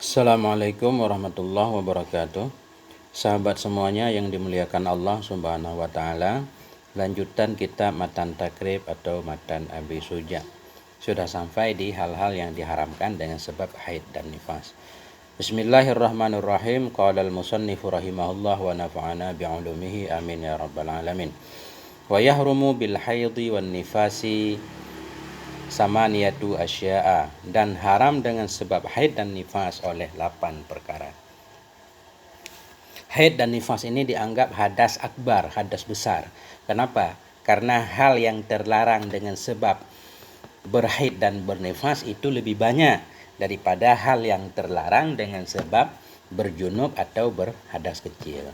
Assalamualaikum warahmatullahi wabarakatuh. Sahabat semuanya yang dimuliakan Allah Subhanahu wa taala, lanjutan kitab Matan Takrib atau Matan Abi Suja. Sudah sampai di hal-hal yang diharamkan dengan sebab haid dan nifas. Bismillahirrahmanirrahim. Qala al-musannifu rahimahullah wa nafa'ana bi'ulumihi amin ya rabbal alamin. Wa yahrumu bil haidhi wan nifasi samaniyatu asya'a, dan haram dengan sebab haid dan nifas oleh 8 perkara. Haid dan nifas ini dianggap hadas akbar, hadas besar. Kenapa? Karena hal yang terlarang dengan sebab berhaid dan bernifas itu lebih banyak daripada hal yang terlarang dengan sebab berjunub atau berhadas kecil.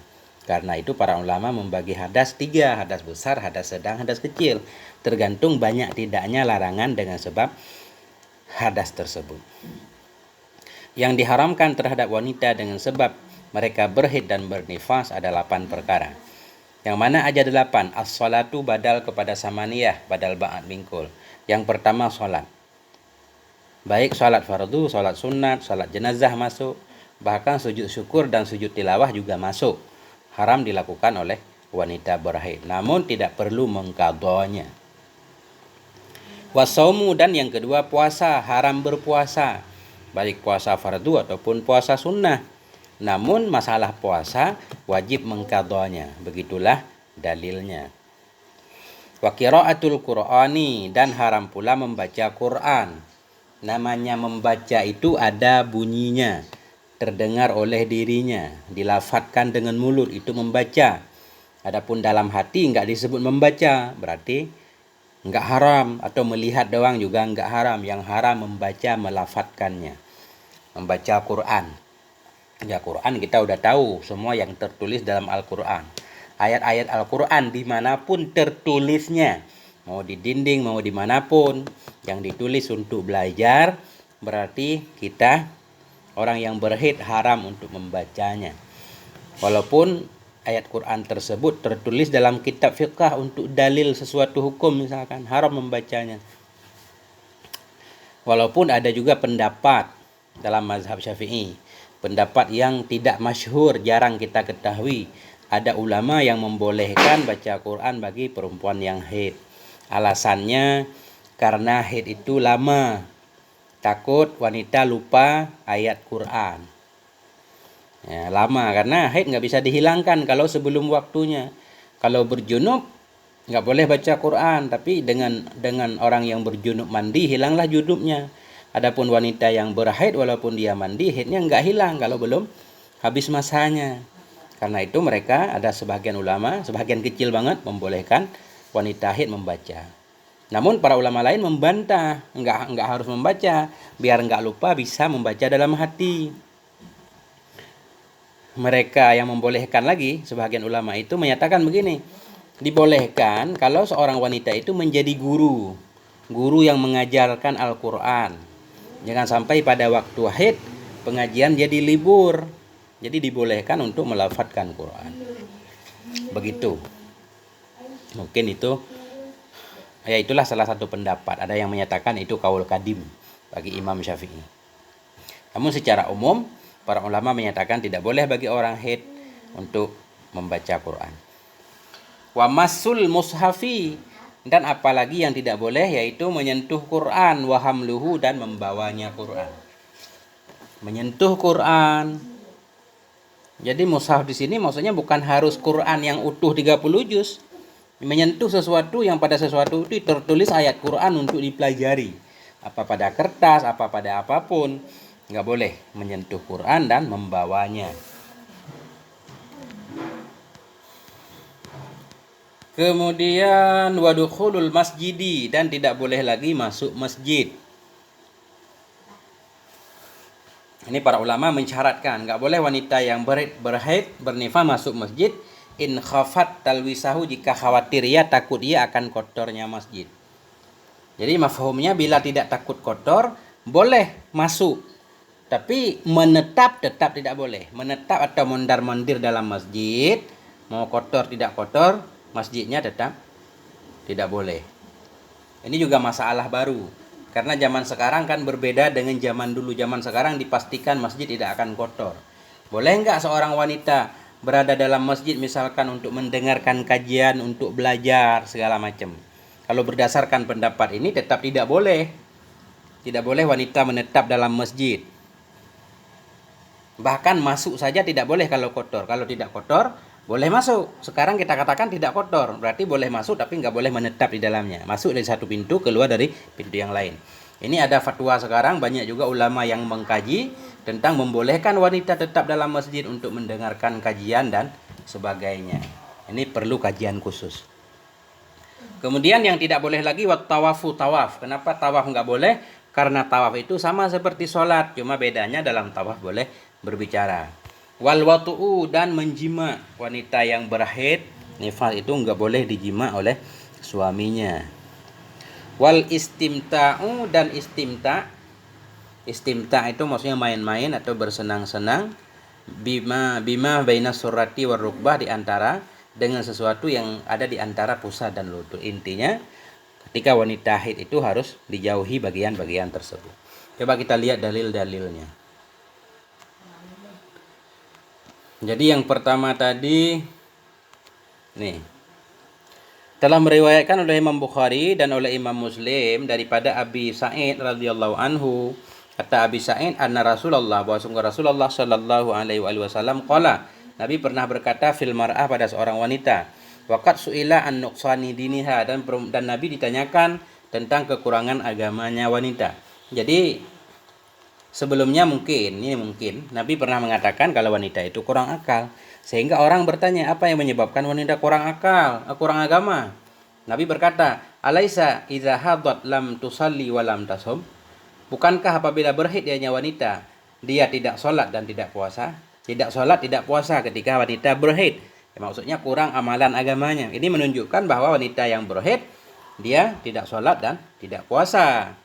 Karena itu para ulama membagi hadas 3, hadas besar, hadas sedang, hadas kecil. Tergantung banyak tidaknya larangan dengan sebab hadas tersebut. Yang diharamkan terhadap wanita dengan sebab mereka berhaid dan bernifas ada 8 perkara. Yang mana aja 8? As-salatu badal kepada samaniyah, badal ba'at mingkul. Yang pertama salat. Baik salat fardu, salat sunat, salat jenazah masuk. Bahkan sujud syukur dan sujud tilawah juga masuk. Haram dilakukan oleh wanita berhaid, namun tidak perlu mengqadhanya. Wasaumu, dan yang kedua puasa, haram berpuasa, baik puasa fardu ataupun puasa sunnah. Namun masalah puasa wajib mengqadhanya, begitulah dalilnya. Wa qiraatul Qur'ani, dan haram pula membaca Quran. Namanya membaca itu ada bunyinya, terdengar oleh dirinya, dilafadzkan dengan mulut, itu membaca. Adapun dalam hati enggak disebut membaca, berarti enggak haram, atau melihat doang juga enggak haram. Yang haram membaca, melafadzkannya. Membaca Quran. Ya, Quran kita udah tahu semua yang tertulis dalam Al-Quran. Ayat-ayat Al-Quran dimanapun tertulisnya, mau di dinding, mau dimanapun, yang ditulis untuk belajar, berarti kita orang yang berhaid haram untuk membacanya. Walaupun ayat Quran tersebut tertulis dalam kitab fiqh untuk dalil sesuatu hukum misalkan, haram membacanya. Walaupun ada juga pendapat dalam mazhab Syafi'i, pendapat yang tidak masyhur, jarang kita ketahui. Ada ulama yang membolehkan baca Quran bagi perempuan yang haid. Alasannya karena haid itu lama, takut wanita lupa ayat Quran. Ya, lama karena haid nggak bisa dihilangkan kalau sebelum waktunya. Kalau berjunub nggak boleh baca Quran, tapi dengan orang yang berjunub mandi hilanglah junubnya. Adapun wanita yang berhaid walaupun dia mandi, haidnya nggak hilang kalau belum habis masanya. Karena itu mereka, ada sebagian ulama, sebagian kecil banget, membolehkan wanita haid membaca. Namun para ulama lain membantah, enggak harus membaca, biar enggak lupa bisa membaca dalam hati. Mereka yang membolehkan lagi, sebagian ulama itu menyatakan begini, dibolehkan kalau seorang wanita itu menjadi guru yang mengajarkan Al-Quran. Jangan sampai pada waktu haid pengajian jadi libur. Jadi dibolehkan untuk melafadzkan Quran. Begitu. Mungkin itu, ya itulah salah satu pendapat. Ada yang menyatakan itu qaul qadim bagi Imam Syafi'i. Namun secara umum para ulama menyatakan tidak boleh bagi orang haid untuk membaca Quran. Wa masul mushafi, dan apalagi yang tidak boleh yaitu menyentuh Quran, wa hamluhu, dan membawanya Quran. Menyentuh Quran. Jadi mushaf di sini maksudnya bukan harus Quran yang utuh 30 juz. Menyentuh sesuatu yang pada sesuatu itu tertulis ayat Quran untuk dipelajari. Apa pada kertas, apa pada apapun, enggak boleh menyentuh Quran dan membawanya. Kemudian wadukhulul masjidi, dan tidak boleh lagi masuk masjid. Ini para ulama mensyaratkan, enggak boleh wanita yang berhaid bernifas masuk masjid in khafat talwisahu, jika khawatir ya takut ia akan kotornya masjid. Jadi mafhumnya bila tidak takut kotor boleh masuk, tapi menetap tetap tidak boleh. Menetap atau mondar-mandir dalam masjid, mau kotor tidak kotor, masjidnya tetap tidak boleh. Ini juga masalah baru. Karena zaman sekarang kan berbeda dengan zaman dulu. Zaman sekarang dipastikan masjid tidak akan kotor. Boleh nggak seorang wanita berada dalam masjid misalkan untuk mendengarkan kajian, untuk belajar, segala macam. Kalau berdasarkan pendapat ini tetap tidak boleh. Tidak boleh wanita menetap dalam masjid. Bahkan masuk saja tidak boleh kalau kotor. Kalau tidak kotor, boleh masuk. Sekarang kita katakan tidak kotor. Berarti boleh masuk tapi nggak boleh menetap di dalamnya. Masuk dari satu pintu, keluar dari pintu yang lain. Ini ada fatwa sekarang, banyak juga ulama yang mengkaji tentang membolehkan wanita tetap dalam masjid untuk mendengarkan kajian dan sebagainya. Ini perlu kajian khusus. Kemudian yang tidak boleh lagi tawafu tawaf. Kenapa tawaf nggak boleh? Karena tawaf itu sama seperti sholat, cuma bedanya dalam tawaf boleh berbicara. Wal watu'u, dan menjima. Wanita yang berhaid nifas itu nggak boleh dijima oleh suaminya. Wal istimta'u, dan istimta. Istimta itu maksudnya main-main atau bersenang-senang. Bima baina surati war rukbah, di antara dengan sesuatu yang ada di antara pusat dan lutut. Intinya ketika wanita haid itu harus dijauhi bagian-bagian tersebut. Coba kita lihat dalil-dalilnya. Jadi yang pertama tadi nih, telah meriwayatkan oleh Imam Bukhari dan oleh Imam Muslim daripada Abi Sa'id radhiyallahu anhu, kata Abi Sa'id, anna Rasulullah, bahwa sungguh Rasulullah sallallahu alaihi wasallam qala, Nabi pernah berkata fil mar'ah, pada seorang wanita, waqad su'ila an nuqsani diniha, dan Nabi ditanyakan tentang kekurangan agamanya wanita. Jadi sebelumnya mungkin Nabi pernah mengatakan kalau wanita itu kurang akal, sehingga orang bertanya apa yang menyebabkan wanita kurang akal, kurang agama. Nabi berkata, alaisa idza hadat lam tusalli wa lam tasum, bukankah apabila berhaid dianya wanita, dia tidak sholat dan tidak puasa? Tidak sholat, tidak puasa ketika wanita berhaid. Ya, maksudnya kurang amalan agamanya. Ini menunjukkan bahwa wanita yang berhaid, dia tidak sholat dan tidak puasa.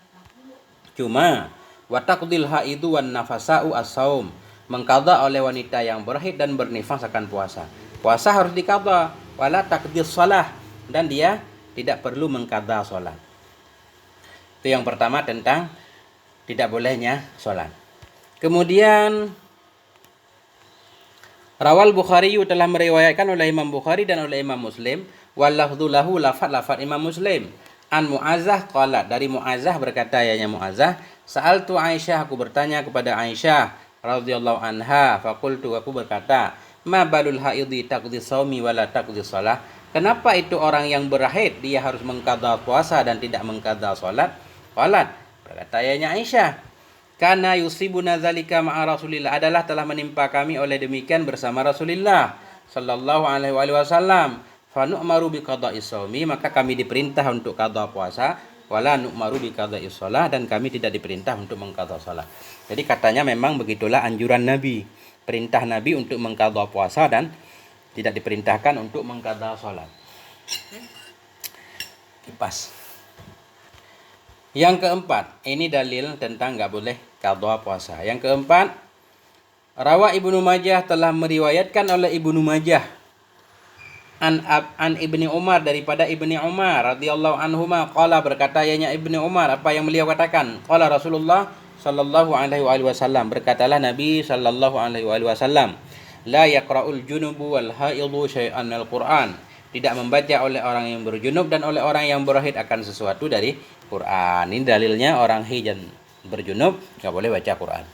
Cuma wataqdil haidu wan nafasa'u as-saum, mengqadha oleh wanita yang berhaid dan bernifas akan puasa. Puasa harus diqadha, wala taqdis shalah, dan dia tidak perlu mengqadha salat. Itu yang pertama tentang tidak bolehnya salat. Kemudian Rawal Bukhari telah meriwayatkan oleh Imam Bukhari dan oleh Imam Muslim, wallafdhu lahu, lafaz Imam Muslim, an Mu'azzah qala, dari Mu'azzah berkata, yanya Mu'azzah, sa'altu Aisyah, aku bertanya kepada Aisyah radhiyallahu anha, faqultu, aku berkata, ma balul haidhi taqdi shaumi wala taqdi shalah, kenapa itu orang yang berhaid dia harus mengqadha puasa dan tidak mengqadha salat? Qalat, berkata yanya Aisyah, karena yusibuna zalika ma'a Rasulillah, adalah telah menimpa kami oleh demikian bersama Rasulullah sallallahu alaihi wasallam. Fa nu'maru bi qada'is shaumi, maka kami diperintah untuk qadha puasa, wala nu'maru bi qada'is shalah, dan kami tidak diperintah untuk mengqadha salat. Jadi katanya memang begitulah anjuran Nabi, perintah Nabi untuk mengqadha puasa dan tidak diperintahkan untuk mengqadha salat. Kipas. Yang keempat, ini dalil tentang nggak boleh qadha puasa. Yang keempat, rawa Ibnu Majah, telah meriwayatkan oleh Ibnu Majah an Ibni Umar, daripada Ibni Umar radhiyallahu anhuma, qala, berkata yanya Ibni Umar, apa yang beliau katakan, qala Rasulullah sallallahu alaihi wasallam, berkatalah Nabi sallallahu alaihi wasallam, la yaqra'ul junubu wal haidu syai'an al-Qur'an, tidak membaca oleh orang yang berjunub dan oleh orang yang berhaid akan sesuatu dari Quran. Ini dalilnya orang haid dan berjunub nggak boleh baca Quran.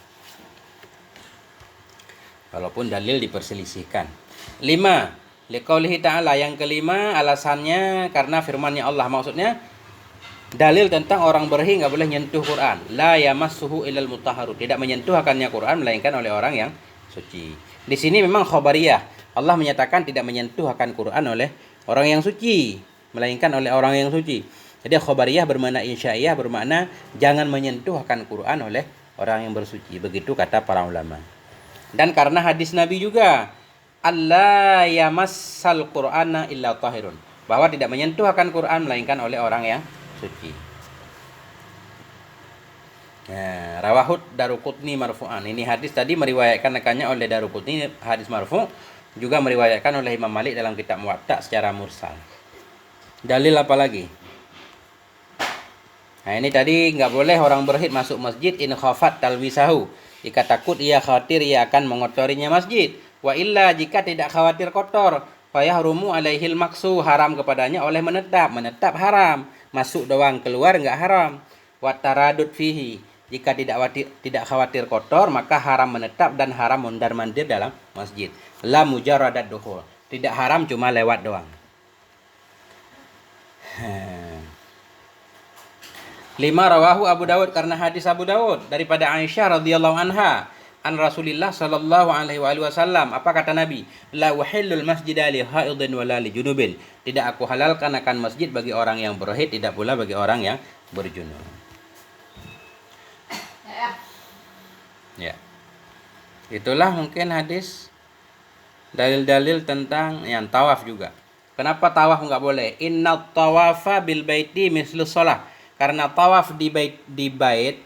Walaupun dalil diperselisihkan. 5. Liqaulihi ta'ala, yang kelima alasannya karena firman-Nya Allah, maksudnya dalil tentang orang berhaid nggak boleh nyentuh Quran. La yamassuhu ilal mutahharu, tidak menyentuh akannya Quran melainkan oleh orang yang suci. Di sini memang khabariyah. Allah menyatakan tidak menyentuh akan Quran oleh orang yang suci, melainkan oleh orang yang suci. Jadi khabariyah bermakna insya'iyah, bermakna jangan menyentuh akan Quran oleh orang yang bersuci. Begitu kata para ulama. Dan karena hadis Nabi juga, Allah yamassal Qur'ana illa tahirun, bahwa tidak menyentuh akan Quran melainkan oleh orang yang suci. Nah, rawahud Daruqutni marfu'an. Ini hadis tadi meriwayatkan akannya oleh Daruqutni, hadis marfu', juga meriwayatkan oleh Imam Malik dalam kitab Muwatta secara mursal. Dalil apa lagi? Nah ini tadi nggak boleh orang berhaid masuk masjid in khafat talwisahu. Jika takut ia khawatir ia akan mengotorinya masjid. Wa illa jika tidak khawatir kotor. Fayahrumu alaihil maksu, haram kepadanya oleh menetap. Menetap haram. Masuk doang, keluar nggak haram. Wa taradud fihi. Jika tidak khawatir kotor maka haram menetap dan haram mondar-mandir dalam masjid. La mujarradat dukhul. Tidak haram cuma lewat doang. 5 rawahu Abu Dawud, karena hadis Abu Dawud daripada Aisyah radhiyallahu anha an Rasulillah sallallahu alaihi wasallam, apa kata Nabi? La uhillul masjida li haidin wala li junubin. Tidak aku halalkan akan masjid bagi orang yang berhaid, tidak pula bagi orang yang berjunub. Ya. Itulah mungkin hadis dalil-dalil tentang yang tawaf juga. Kenapa tawaf nggak boleh? Inna tawafa bil baiti mislu sholah. Karena tawaf di bait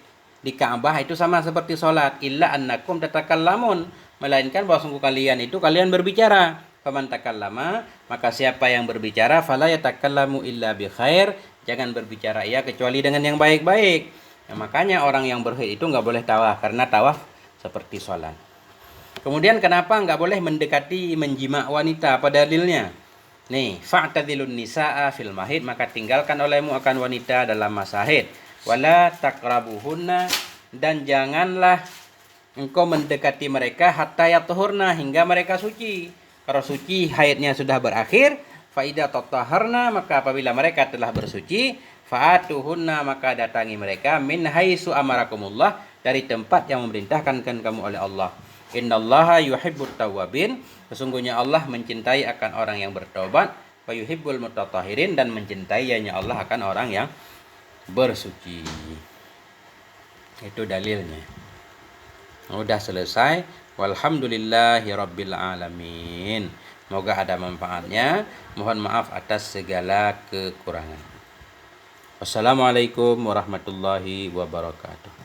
di Ka'bah itu sama seperti sholat. Illa annakum tatakallamun. Melainkan bahwa sungguh kalian berbicara. Faman takallama, maka siapa yang berbicara fala yatakallamu illa bi khair. Jangan berbicara ia kecuali dengan yang baik-baik. Nah, makanya orang yang berhaid itu nggak boleh tawaf, karena tawaf seperti sholat. Kemudian kenapa nggak boleh mendekati menjima wanita? Apa dalilnya? Nih, fa'tadilun nisaa fil mahid, maka tinggalkan olehmu akan wanita dalam masa haid. Wala taqrabuhunna, dan janganlah engkau mendekati mereka hatta yatuhurna, hingga mereka suci. Kalau suci haidnya sudah berakhir, fa idza tatahharna, maka apabila mereka telah bersuci, fa'atuhunna, maka datangi mereka min haitsu amarakumullah, dari tempat yang memerintahkan kamu oleh Allah. Innallaha yuhibbut tawwabin, sesungguhnya Allah mencintai akan orang yang bertobat, wa yuhibbul mutatahhirin, dan mencintainya Allah akan orang yang bersuci. Itu dalilnya. Udah selesai. Walhamdulillahi rabbil alamin. Semoga ada manfaatnya. Mohon maaf atas segala kekurangan. Wassalamualaikum warahmatullahi wabarakatuh.